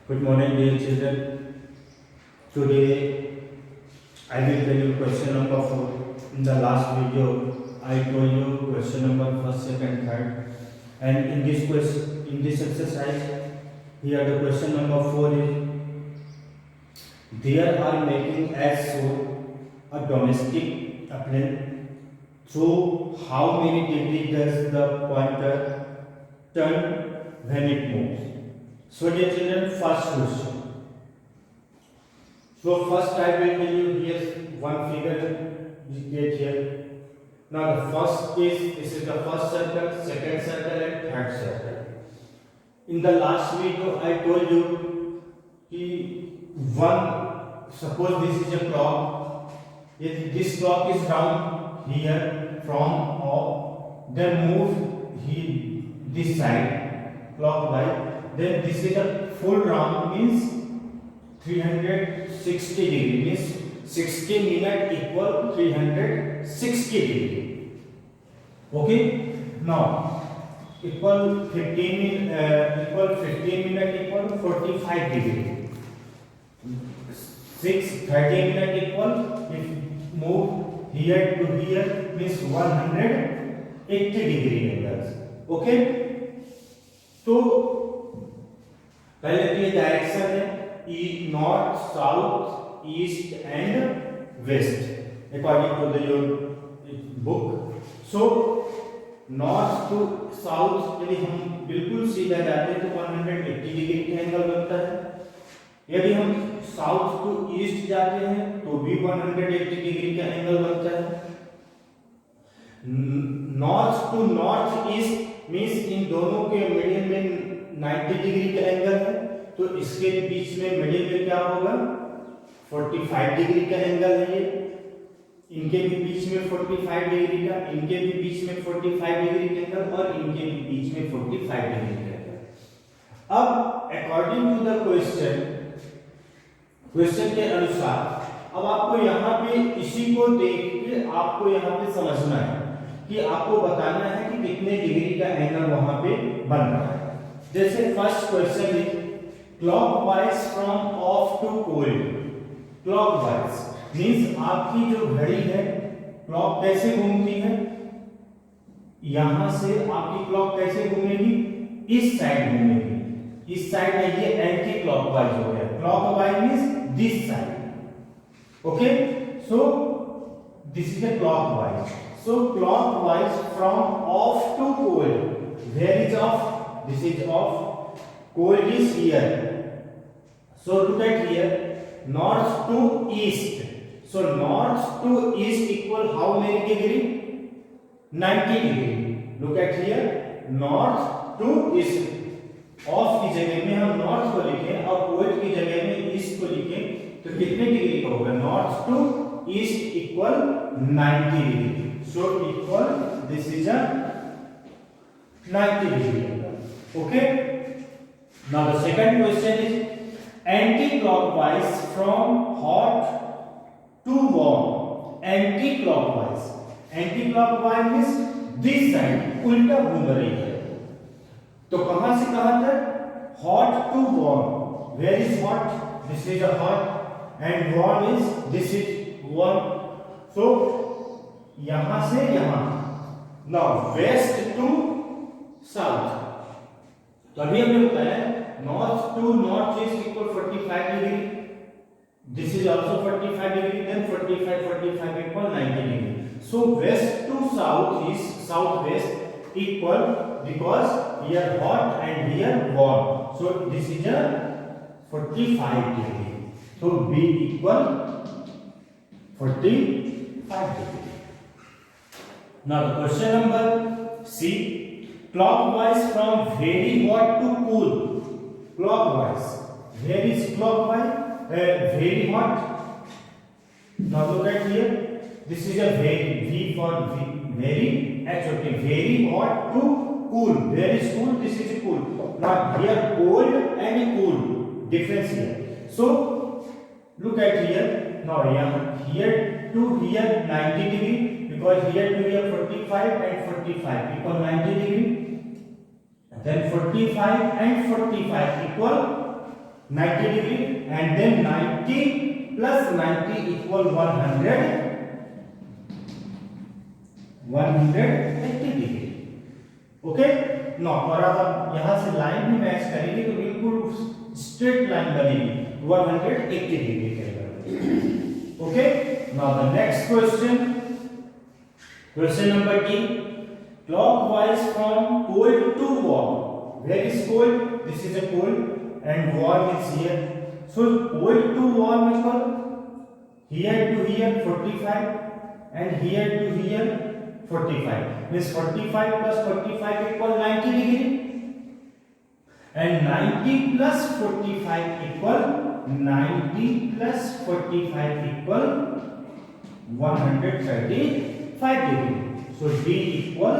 Good morning, dear children. Today I will tell you question number 4. In the last video, I told you question number first, second, third. And in this exercise, here the question number 4 is: there are making as shown a domestic appliance. Through how many degrees does the pointer turn when it moves? So dear children, first question. So first I will tell you here one figure we get here. Now the first is, this is the first circle, second circle and third circle. In the last video I told you suppose this is a clock. If this clock is round here from off, then move this side clockwise. Then this is a full round, means 360 degree, means 60 minute equal 360 degree. Okay. Now equal 15 minute equal 45 degree. 30 minute equal, if move here to here, means 180 degree angles. Okay. तो पहले तो ये direction है north, south, east and west according to the your book. So north to south यदि हम बिल्कुल सीधा जाते हैं तो 180 डिग्री का एंगल बनता है. यदि हम साउथ टू ईस्ट जाते हैं तो भी 180 डिग्री का एंगल बनता है. North to north east means in दोनों के मिडिल में 90 डिग्री का एंगल है, तो इसके बीच में मिडिल में क्या होगा 45 डिग्री का एंगल है. ये इनके भी बीच में 45 डिग्री का, इनके भी बीच में 45 डिग्री का एंगल और इनके भी बीच में 45 डिग्री का एंगल. अब अकॉर्डिंग टू द क्वेश्चन के अनुसार अब आपको यहाँ पे इसी को देख के आपको यहाँ पे समझना है कि आपको बताना है कि कितने डिग्री का एंगल वहां पे बन रहा है. जैसे first question is clockwise from off to cold. Clockwise means आपकी जो घड़ी है क्लॉक कैसे घूमती है, यहां से आपकी क्लॉक कैसे घूमेगी, इस साइड घूमेगी. इस साइड में ये एंटी क्लॉकवाइज हो गया. Clockwise means this side. Okay. So this is a clockwise. So clockwise from off to cold. Where is off? This is off. Cold is here. So look at here. North to east. So north to east equal how many degree? 90 degree. Look at here. North to east. Off की जगह में हम north को लिखें और cold की जगह में east को लिखें तो कितने डिग्री का होगा? North to east equal 90 degree. So equal, this is a 90 degree angle. Okay. Now the second question is anti-clockwise from hot to warm. Anti-clockwise. Anti-clockwise means this side, उल्टा घूम रही है. तो कहां से कहां तक? Hot to warm. Where is hot? This is a hot, and warm is this is warm. So यहां से यहां. Now west to south. तो अभी हमने बताया north to north is equal 45 degree. This is also 45 degree. Then 45 equal 90 degree. So west to south is south west equal because here hot and here warm. So this is a 45 degree. So be equal 45 degree. Now the question number C, clockwise from very hot to cool. Clockwise. Where is clockwise? Very hot. Now look at here. This is a V for very. Actually, very hot to cool. Where is cool? This is cool. Now here cold and cool. Difference here. So look at here. Now here to here 90 degree. Because here to here 45 and 45 equal 90 degree. Then 45 and 45 equal 90 degree, and then 90 plus 90 equal 180 degree. Okay, no, और अब यहां से line भी match करेंगे तो बिल्कुल straight line बनेगी 180 degree के अंदर। Okay, now the next question, question number D, clockwise from pole to warm. Where is pole? This is a pole and warm is here. So pole to warm equal here to here 45 and here to here 45. Means 45 plus 45 equal 90 degree and 90 plus 45 equal 90 plus 45 equal 135 degree. So D equal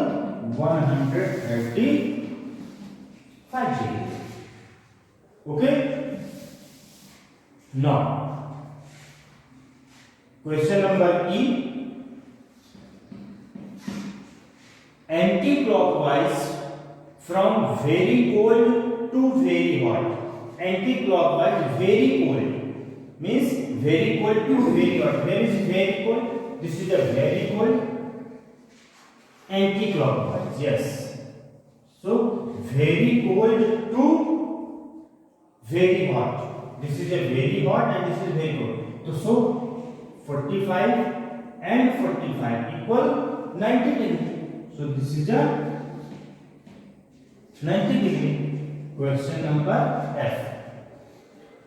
135 degree. Okay. Now question number E, anti-clockwise from very cold to very hot. Anti-clockwise very cold means very cold to very hot. Where is very cold? This is a very cold. Anti-clockwise, yes. So very cold to very hot. This is a very hot and this is very cold. So 45 and 45 equal 90 degree. So this is a 90 degree. Question number F.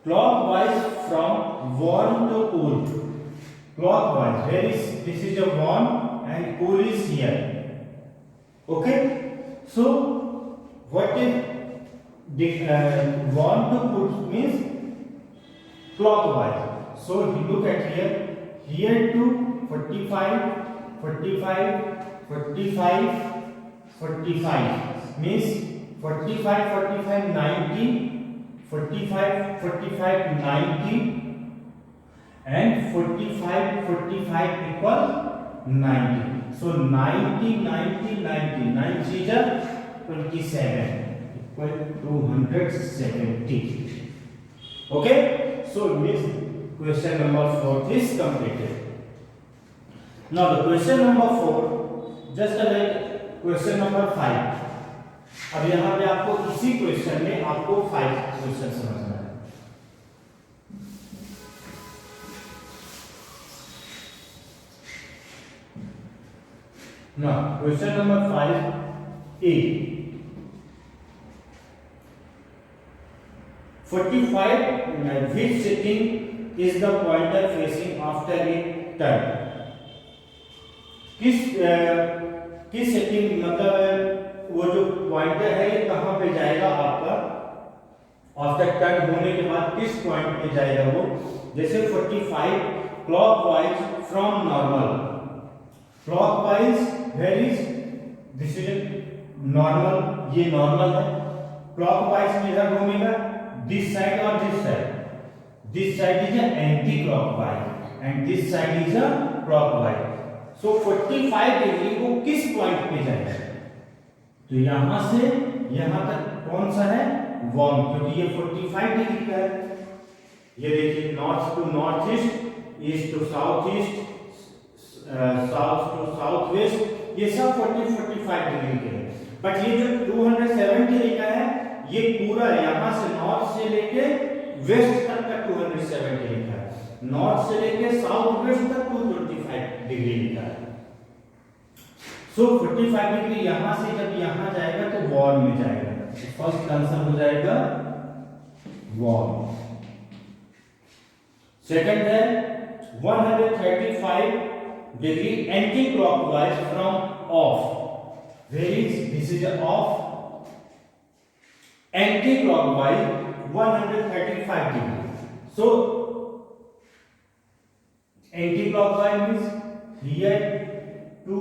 Clockwise from warm to cool. Clockwise. Where is this is a warm and cool is here. Okay. So what is warm to cool means clockwise. So you look at here to 45, 45, 45, 45 means 45, 45, 90, 45, 45, 90 and 45, 45 equal 90. So 90, 90, 90, 9 is 27 equal 270. Okay. So this question number 4 is completed. Now the question number 4, just like question number 5. अब यहाँ पे आपको इसी question में आपको 5 question समझना है। Now question number 5A. 45 which setting is the pointer facing after a turn? किस सेटिंग मतलब वो जो पॉइंटर है ये कहां पे जाएगा आपका आफ्टर टर्न होने के बाद किस पॉइंट पे जाएगा वो? जैसे 45 clockwise from normal, clockwise where is this is normal, ये नॉर्मल है, क्लॉकवाइज में इधर घूमेगा this side or this side. This side is a anti-clockwise and this side is a clockwise. So 45 degree को किस पॉइंट पे जाएगा? तो यहां से यहां तक कौन सा है? वार्म, क्योंकि ये 45 डिग्री का है। ये देखिए north to north east, east to south east, south to south west, ये सब 45 डिग्री के हैं। बट ये जो 270 डिग्री का है ये पूरा यहां से नॉर्थ से लेके वेस्ट तक का 270 लिखा है, नॉर्थ से लेके साउथ वेस्ट तक 225 डिग्री लिखा है। सो 45 डिग्री यहां से जब यहां जाएगा तो वार्म में जाएगा। फर्स्ट आंसर हो जाएगा वार्म। सेकंड है 135 degree anti clockwise from off. Where is this is off, anti-clockwise 135 degree. So anti-clockwise means here to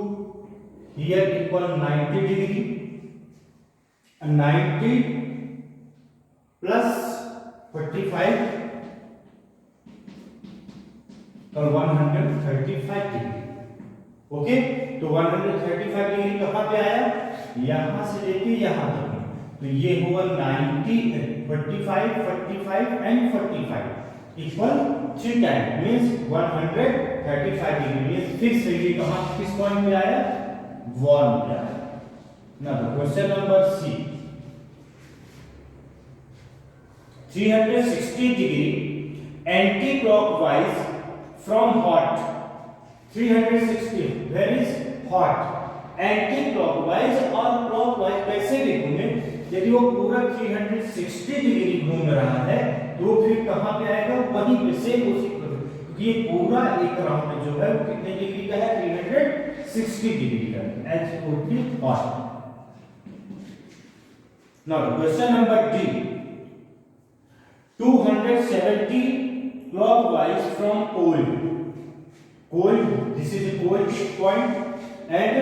here equal 90 degree, and 90 plus 45 or 135 degree. Okay, तो 135 डिग्री कहां पे आया? यहां से लेके यहां तक, तो ये हुआ 90 45 45 and 45 equal 3 time means 135 degree means fix degree कहां किस पॉइंट पे आया 1 पे आया। Now question number C 360 degree anti clockwise from hot 360 where is hot anti clockwise और क्लॉकवाइज कैसे लिखूंगे यदि वो पूरा 360 डिग्री घूम रहा है तो फिर कहां पे आएगा वहीं पे सेम उसी क्योंकि ये पूरा एक राउंड जो है वो कितने डिग्री का है 360 डिग्री का है absolutely hot. Now question number D 270 clockwise from cold this is a cold point and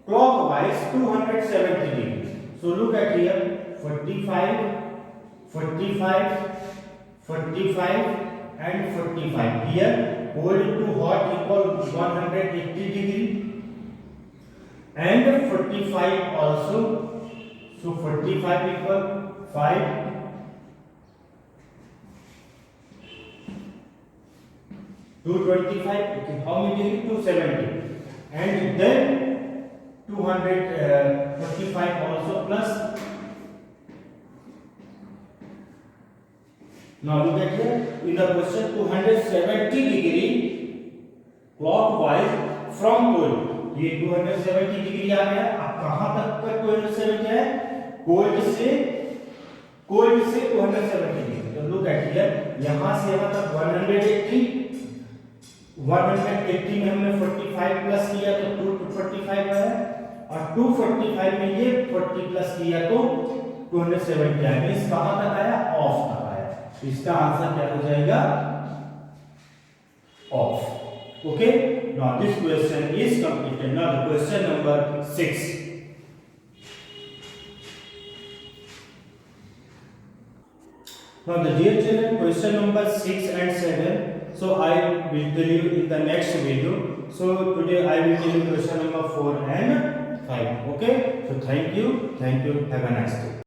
clockwise 270 degree so look at here 45 45 45 and 45 here cold to hot equal 180 degree and 45 also so 45 equal 5 225 okay how many degree 270 and then 235 also plus now look at here in the question 270 degree clockwise from pole ये 270 degree आ गया अब कहां तक का 270 है cold से 270 degree तो look at here यहां से यहां तक 180 में हमने 45 प्लस किया तो 245 है और 245 में ये 40 प्लस किया तो 270 आया मींस कहां तक आया ऑफ तक आया तो इसका आंसर क्या हो जाएगा of. Okay now this question is completed. Now the question number 6 now the dear children question number 6 and 7 so I will tell you in the next video so today I will tell you question number 4 and 5 okay so thank you have a nice day।